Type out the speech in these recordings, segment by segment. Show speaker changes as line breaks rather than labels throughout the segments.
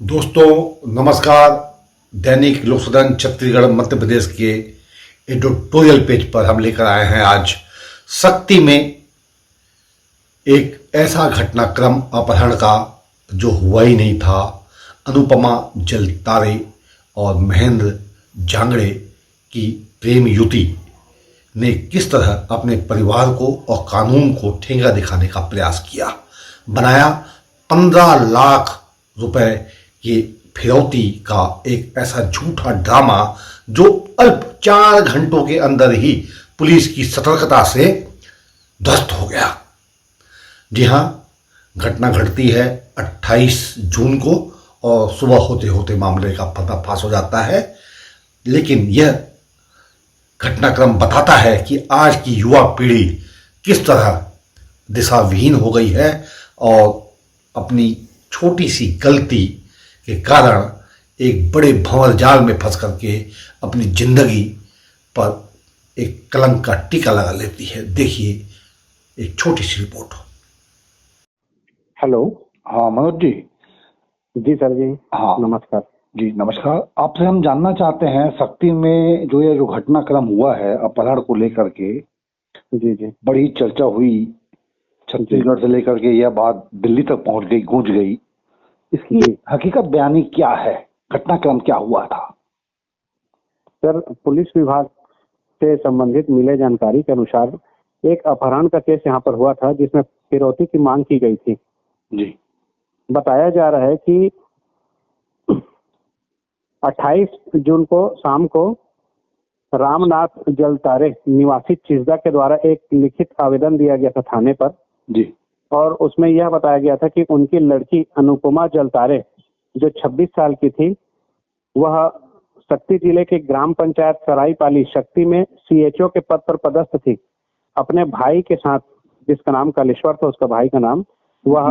दोस्तों नमस्कार। दैनिक लोकसदन छत्तीसगढ़ मध्य प्रदेश के एडिटोरियल पेज पर हम लेकर आए हैं आज शक्ति में एक ऐसा घटनाक्रम अपहरण का जो हुआ ही नहीं था। अनुपमा जलतारे और महेंद्र जांगड़े की प्रेम युति ने किस तरह अपने परिवार को और कानून को ठेंगा दिखाने का प्रयास किया, बनाया 15 लाख रुपए की फिरौती का एक ऐसा झूठा ड्रामा जो अल्प 4 घंटों के अंदर ही पुलिस की सतर्कता से ध्वस्त हो गया। जी हां, घटना घटती है 28 जून को और सुबह होते होते मामले का पर्दाफाश हो जाता है। लेकिन यह घटनाक्रम बताता है कि आज की युवा पीढ़ी किस तरह दिशाविहीन हो गई है और अपनी छोटी सी गलती के कारण एक बड़े भंवर जाल में फंस करके अपनी जिंदगी पर एक कलंक का टीका लगा लेती है। देखिए एक छोटी सी रिपोर्ट।
हेलो।
हाँ मनोज जी।
जी सर जी।
हाँ
नमस्कार।
जी नमस्कार। आपसे हम जानना चाहते हैं शक्ति में जो घटनाक्रम हुआ है अपहरण को लेकर के।
जी जी।
बड़ी चर्चा हुई, छत्तीसगढ़ से लेकर के यह बात दिल्ली तक पहुंच गई, गूंज गई। इसकी हकीकत बयानी क्या है, घटनाक्रम क्या हुआ था?
सर, पुलिस विभाग से संबंधित मिले जानकारी के अनुसार एक अपहरण का केस यहाँ पर हुआ था जिसमें फिरौती की मांग की गई थी।
जी।
बताया जा रहा है कि 28 जून को शाम को रामनाथ जलतारे निवासी चिजदा के द्वारा एक लिखित आवेदन दिया गया था थाने पर।
जी।
और उसमें यह बताया गया था कि उनकी लड़की अनुपमा जलतारे जो 26 साल की थी, वह शक्ति जिले के ग्राम पंचायत सरायपाली शक्ति में सीएचओ के पद पर पदस्थ थी। अपने भाई के साथ, जिसका नाम कालेश्वर था, उसका भाई का नाम, वह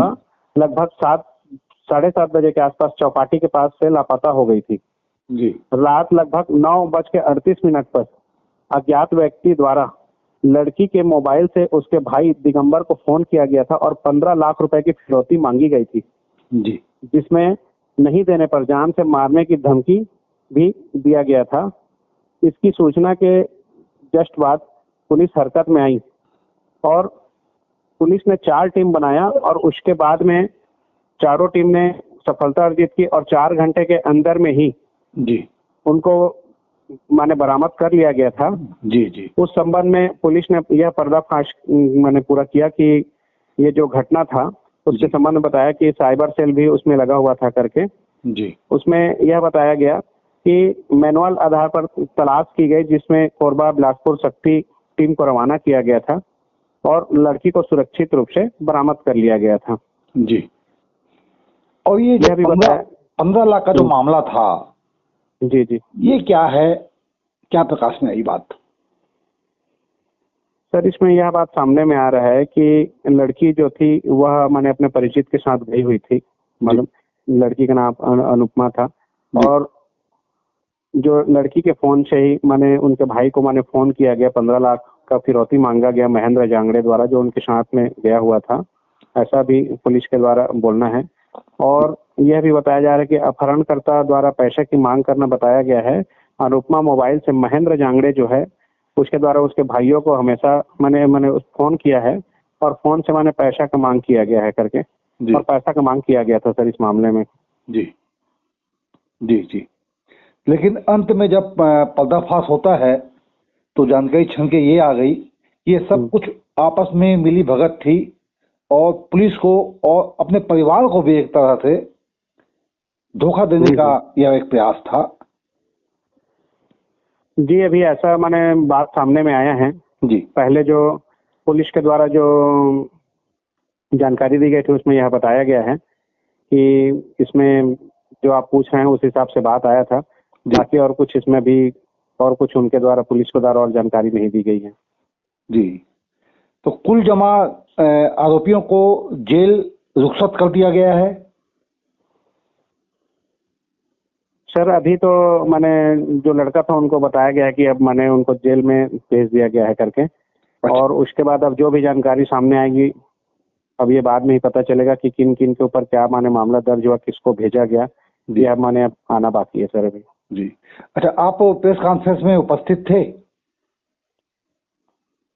लगभग 7-7:30 बजे के आसपास चौपाटी के पास से लापता हो गई थी।
जी।
रात लगभग 9:38 पर अज्ञात व्यक्ति द्वारा लड़की के मोबाइल से उसके भाई दिगंबर को फोन किया गया था और 15 लाख रुपए की फिरौती मांगी गई थी।
जी।
जिसमें नहीं देने पर जान से मारने की धमकी भी दिया गया था। इसकी सूचना के जस्ट बाद पुलिस हरकत में आई और पुलिस ने 4 टीम बनाया और उसके बाद में चारों टीम ने सफलता अर्जित की और 4 घंटे के अंदर में ही
जी
उनको माने बरामद कर लिया गया था।
जी। जी।
उस संबंध में पुलिस ने यह पर्दाफाश मैंने पूरा किया कि ये जो घटना था उसके संबंध में बताया कि साइबर सेल भी उसमें लगा हुआ था करके।
जी।
उसमें यह बताया गया कि मैनुअल आधार पर तलाश की गई जिसमें कोरबा बिलासपुर शक्ति टीम को रवाना किया गया था और लड़की को सुरक्षित रूप से बरामद कर लिया गया था।
जी। और ये
यह भी बताया
15 लाख का जो मामला था,
जी जी,
ये क्या है, क्या प्रकाश में आई बात?
सर, इसमें यह बात सामने में आ रहा है कि लड़की जो थी वह माने अपने परिचित के साथ गई हुई थी। मतलब लड़की का नाम अनुपमा था और जो लड़की के फोन से ही माने उनके भाई को माने फोन किया गया, 15 लाख का फिरौती मांगा गया महेंद्र जांगड़े द्वारा जो उनके साथ में गया हुआ था, ऐसा भी पुलिस के द्वारा बोलना है। और यह भी बताया जा रहा है कि अपहरणकर्ता द्वारा पैसे की मांग करना बताया गया है। अनुपमा मोबाइल से महेंद्र जांगड़े जो है उसके द्वारा उसके भाइयों को हमेशा मैंने फोन किया है और फोन से मैंने पैसा का मांग किया गया है करके और पैसा का मांग किया गया था सर इस मामले में।
जी जी जी। लेकिन अंत में जब पर्दाफाश होता है तो जानकारी छन के ये आ गई कि ये सब कुछ आपस में मिली भगत थी और पुलिस को और अपने परिवार को भी एक तरह से धोखा देने का यह एक प्रयास था।
जी, अभी ऐसा माने बात सामने में आया है।
जी।
पहले जो पुलिस के द्वारा जो जानकारी दी गई थी उसमें यह बताया गया है कि इसमें जो आप पूछ रहे हैं उस हिसाब से बात आया था। बाकी और कुछ इसमें भी और कुछ उनके द्वारा पुलिस के द्वारा और जानकारी नहीं दी गई है।
जी। तो कुल जमा आरोपियों को जेल रुखसत कर दिया गया है।
सर, अभी तो मैंने जो लड़का था उनको बताया गया है कि अब मैंने उनको जेल में भेज दिया गया है करके। और उसके बाद अब जो भी जानकारी सामने आएगी अब ये बाद में ही पता चलेगा कि किन किन के ऊपर क्या माने मामला दर्ज हुआ, किसको भेजा गया,
जी।
यह माने अब आना बाकी है सर अभी।
जी। अच्छा, आप प्रेस कॉन्फ्रेंस में उपस्थित थे?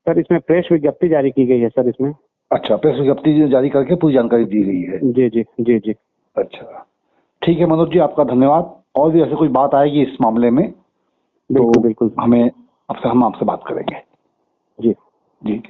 सर इसमें प्रेस विज्ञप्ति जारी की गई है सर इसमें।
अच्छा, प्रेस विज्ञप्ति जारी करके पूरी जानकारी दी गई है।
जी जी जी जी।
अच्छा, ठीक है मनोज जी, आपका धन्यवाद। और भी ऐसे कोई बात आएगी इस मामले में
बिल्कुल
तो
बिल्कुल
हम आपसे बात करेंगे।
जी।
जी।